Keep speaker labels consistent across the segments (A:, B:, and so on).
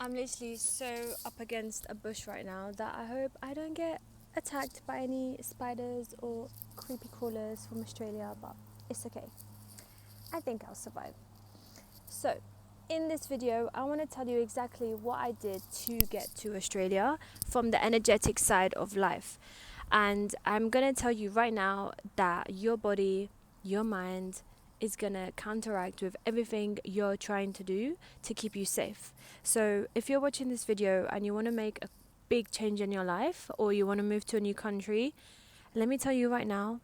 A: I'm literally so up against a bush right now that I hope I don't get attacked by any spiders or creepy crawlers from Australia, but it's okay. I think I'll survive. So, in this video, I want to tell you exactly what I did to get to Australia from the energetic side of life. And I'm going to tell you right now that your body, your mind, is going to counteract with everything you're trying to do to keep you safe. So, if you're watching this video and you want to make a big change in your life or you want to move to a new country, let me tell you right now,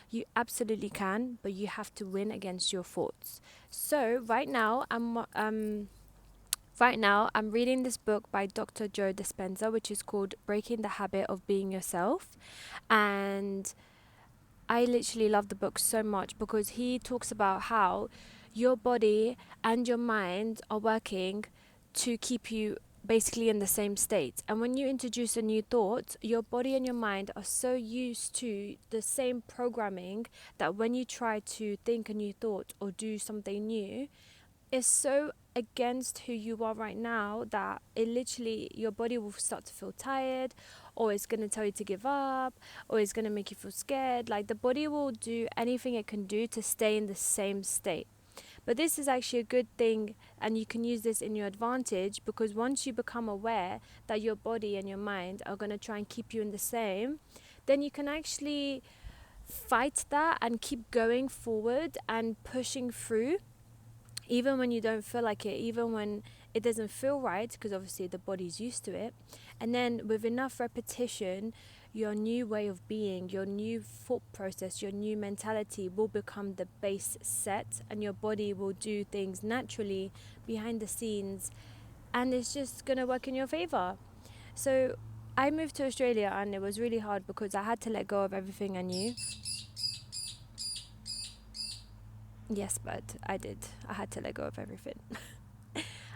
A: you absolutely can, but you have to win against your thoughts. So right now I'm reading this book by Dr. Joe Dispenza, which is called Breaking the Habit of Being Yourself. And I literally love the book so much because he talks about how your body and your mind are working to keep you basically in the same state. And when you introduce a new thought, your body and your mind are so used to the same programming that when you try to think a new thought or do something new, it's so against who you are right now that it literally, your body will start to feel tired, or it's going to tell you to give up, or it's going to make you feel scared. Like, the body will do anything it can do to stay in the same state. But this is actually a good thing, and you can use this in your advantage, because once you become aware that your body and your mind are going to try and keep you in the same, then you can actually fight that and keep going forward and pushing through, even when you don't feel like it, even when it doesn't feel right, because obviously the body's used to it. And then with enough repetition, your new way of being, your new thought process, your new mentality will become the base set, and your body will do things naturally behind the scenes, and it's just going to work in your favor. So I moved to Australia, and it was really hard because I had to let go of everything I knew. Yes, but I did. I had to let go of everything.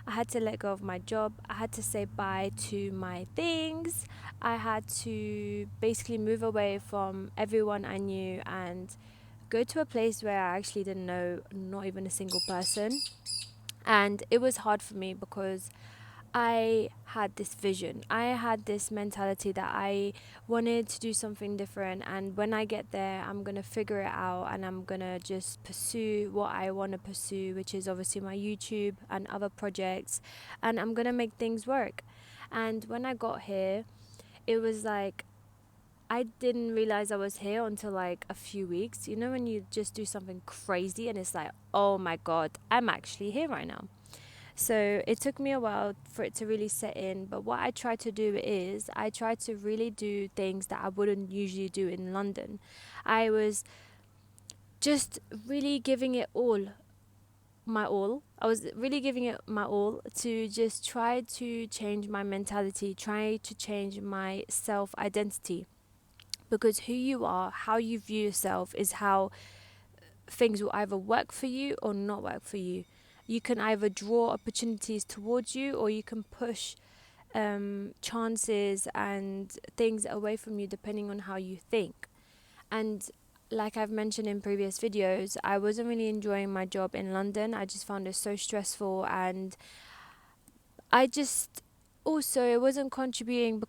A: I had to let go of my job. I had to say bye to my things. I had to basically move away from everyone I knew and go to a place where I actually didn't know not even a single person. And it was hard for me because I had this vision. I had this mentality that I wanted to do something different, and when I get there, I'm going to figure it out and I'm going to just pursue what I want to pursue, which is obviously my YouTube and other projects, and I'm going to make things work. And when I got here, it was like I didn't realize I was here until like a few weeks. You know, when you just do something crazy and it's like, oh my God, I'm actually here right now. So it took me a while for it to really set in. But what I try to do is I try to really do things that I wouldn't usually do in London. I was just really giving it all, my all. I was really giving it my all to just try to change my mentality, try to change my self identity. Because who you are, how you view yourself, is how things will either work for you or not work for you. You can either draw opportunities towards you, or you can push chances and things away from you depending on how you think. And like I've mentioned in previous videos, I wasn't really enjoying my job in London. I just found it so stressful, and I just also, it wasn't contributing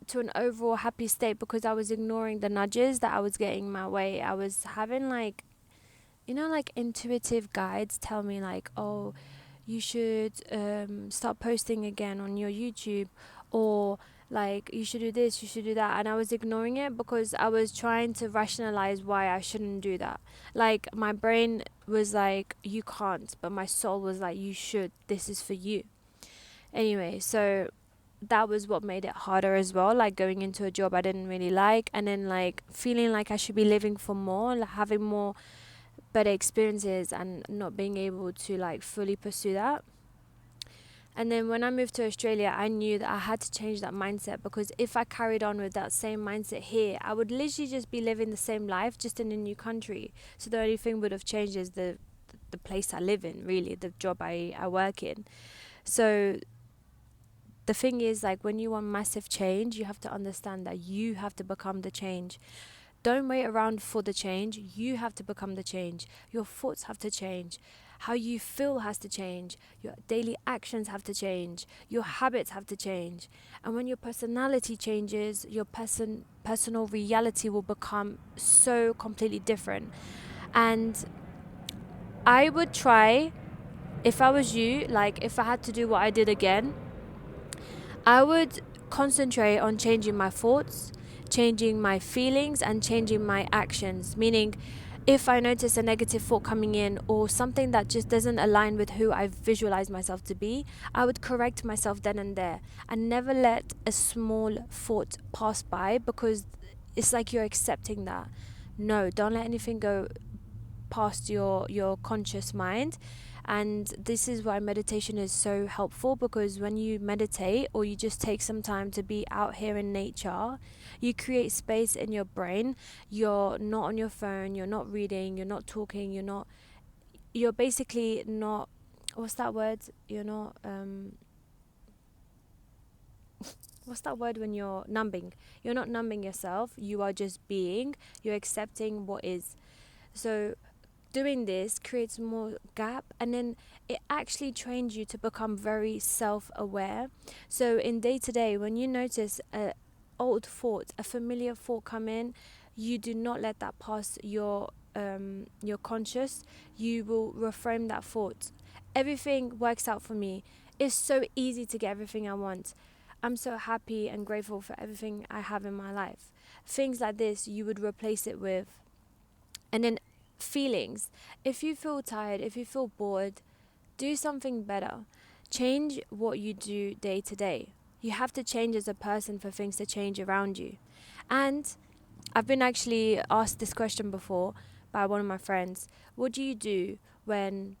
A: to an overall happy state because I was ignoring the nudges that I was getting my way. I was having like, you know, like intuitive guides tell me like, oh, you should start posting again on your YouTube, or like you should do this, you should do that. And I was ignoring it because I was trying to rationalize why I shouldn't do that. Like, my brain was like, you can't, but my soul was like, you should, this is for you. Anyway, so that was what made it harder as well, like going into a job I didn't really like, and then like feeling like I should be living for more, like having more better experiences, and not being able to like fully pursue that. And then when I moved to Australia, I knew that I had to change that mindset, because if I carried on with that same mindset here, I would literally just be living the same life, just in a new country. So the only thing would have changed is the place I live in, really, the job I work in. So the thing is, like, when you want massive change, you have to understand that you have to become the change. Don't wait around for the change. You have to become the change. Your thoughts have to change. How you feel has to change. Your daily actions have to change. Your habits have to change. And when your personality changes, your personal reality will become so completely different. And I would try, if I was you, like if I had to do what I did again, I would concentrate on changing my thoughts, changing my feelings, and changing my actions. Meaning, if I notice a negative thought coming in or something that just doesn't align with who I've visualized myself to be, I would correct myself then and there and never let a small thought pass by, because it's like you're accepting that. No, don't let anything go past your conscious mind. And this is why meditation is so helpful, because when you meditate or you just take some time to be out here in nature, you create space in your brain. You're not on your phone, you're not reading, you're not talking, you're basically not, what's that word, you're not what's that word when you're numbing, you're not numbing yourself, you are just being, you're accepting what is. So doing this creates more gap, and then it actually trains you to become very self-aware. So in day to day, when you notice a old thought, a familiar thought come in, you do not let that pass your conscious. You will reframe that thought. Everything works out for me. It's so easy to get everything I want. I'm so happy and grateful for everything I have in my life. Things like this, you would replace it with. And then feelings. If you feel tired, if you feel bored, do something better. Change what you do day to day. You have to change as a person for things to change around you. And I've been actually asked this question before by one of my friends. What do you do when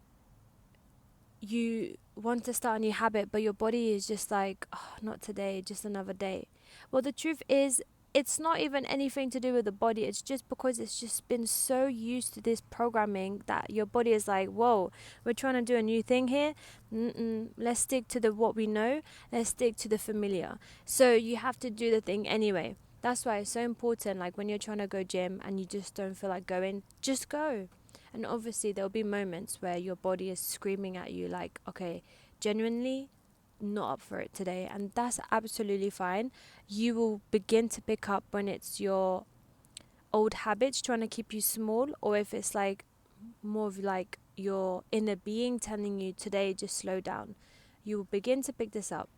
A: you want to start a new habit, but your body is just like, oh, not today, just another day? Well, the truth is, it's not even anything to do with the body. It's just because it's just been so used to this programming that your body is like, whoa, we're trying to do a new thing here. Let's stick to the what we know. Let's stick to the familiar. So you have to do the thing anyway. That's why it's so important. Like when you're trying to go gym and you just don't feel like going, just go. And obviously there'll be moments where your body is screaming at you like, okay, genuinely not up for it today, and that's absolutely fine. You will begin to pick up when it's your old habits trying to keep you small, or if it's like more of like your inner being telling you today just slow down. You will begin to pick this up.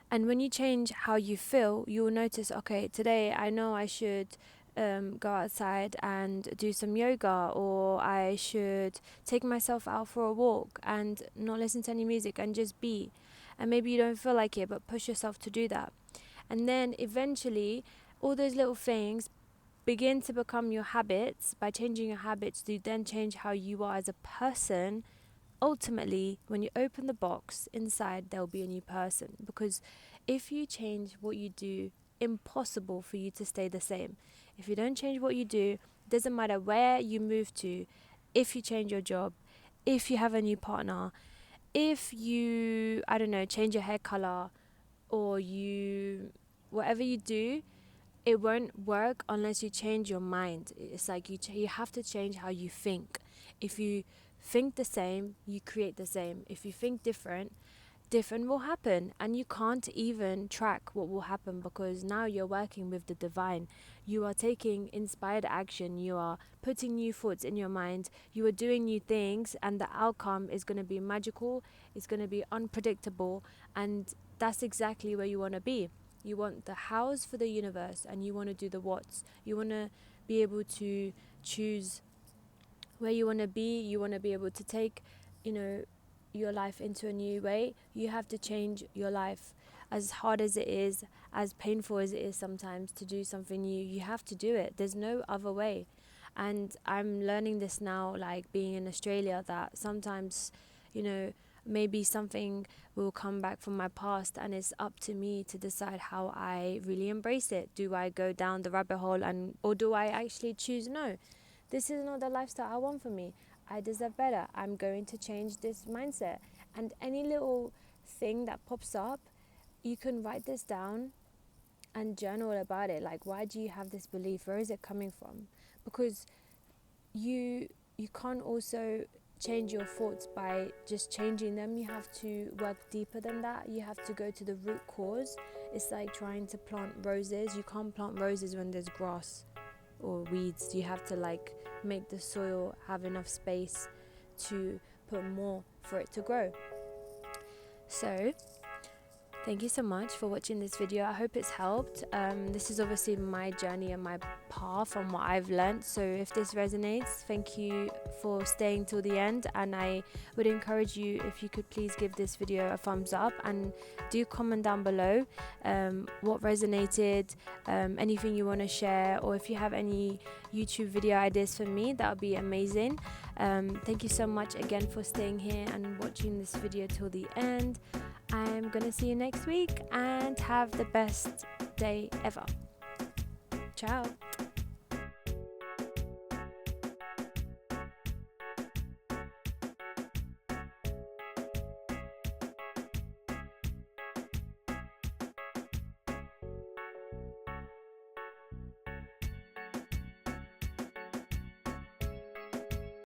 A: And when you change how you feel, you will notice, okay, today I know I should go outside and do some yoga, or I should take myself out for a walk and not listen to any music and just be. And maybe you don't feel like it, but push yourself to do that. And then eventually, all those little things begin to become your habits. By changing your habits, you then change how you are as a person. Ultimately, when you open the box inside, there'll be a new person, because if you change what you do, impossible for you to stay the same. If you don't change what you do, doesn't matter where you move to, if you change your job, if you have a new partner, if you, I don't know, change your hair color, or you, whatever you do, it won't work unless you change your mind. It's like you have to change how you think. If you think the same, you create the same. If you think different, different will happen, and you can't even track what will happen, because now you're working with the divine. You are taking inspired action, you are putting new thoughts in your mind, you are doing new things, and the outcome is going to be magical, it's going to be unpredictable, and that's exactly where you want to be. You want the hows for the universe, and you want to do the whats. You want to be able to choose where you want to be. You want to be able to take, your life into a new way. You have to change your life. As hard as it is, as painful as it is sometimes to do something new, you have to do it. There's no other way. And I'm learning this now, like being in Australia, that sometimes, maybe something will come back from my past, and it's up to me to decide how I really embrace it. Do I go down the rabbit hole, or do I actually choose, no, this is not the lifestyle I want for me. I deserve better. I'm going to change this mindset. And any little thing that pops up, you can write this down and journal about it. Like, why do you have this belief? Where is it coming from? Because you can't also change your thoughts by just changing them. You have to work deeper than that. You have to go to the root cause. It's like trying to plant roses. You can't plant roses when there's grass or weeds. You have to like make the soil have enough space to put more for it to grow. So thank you so much for watching this video. I hope it's helped. This is obviously my journey and my path and what I've learned. So if this resonates, thank you for staying till the end. And I would encourage you, if you could please give this video a thumbs up and do comment down below what resonated, anything you want to share, or if you have any YouTube video ideas for me, that would be amazing. Thank you so much again for staying here and watching this video till the end. I'm gonna see you next week, and have the best day ever. Ciao.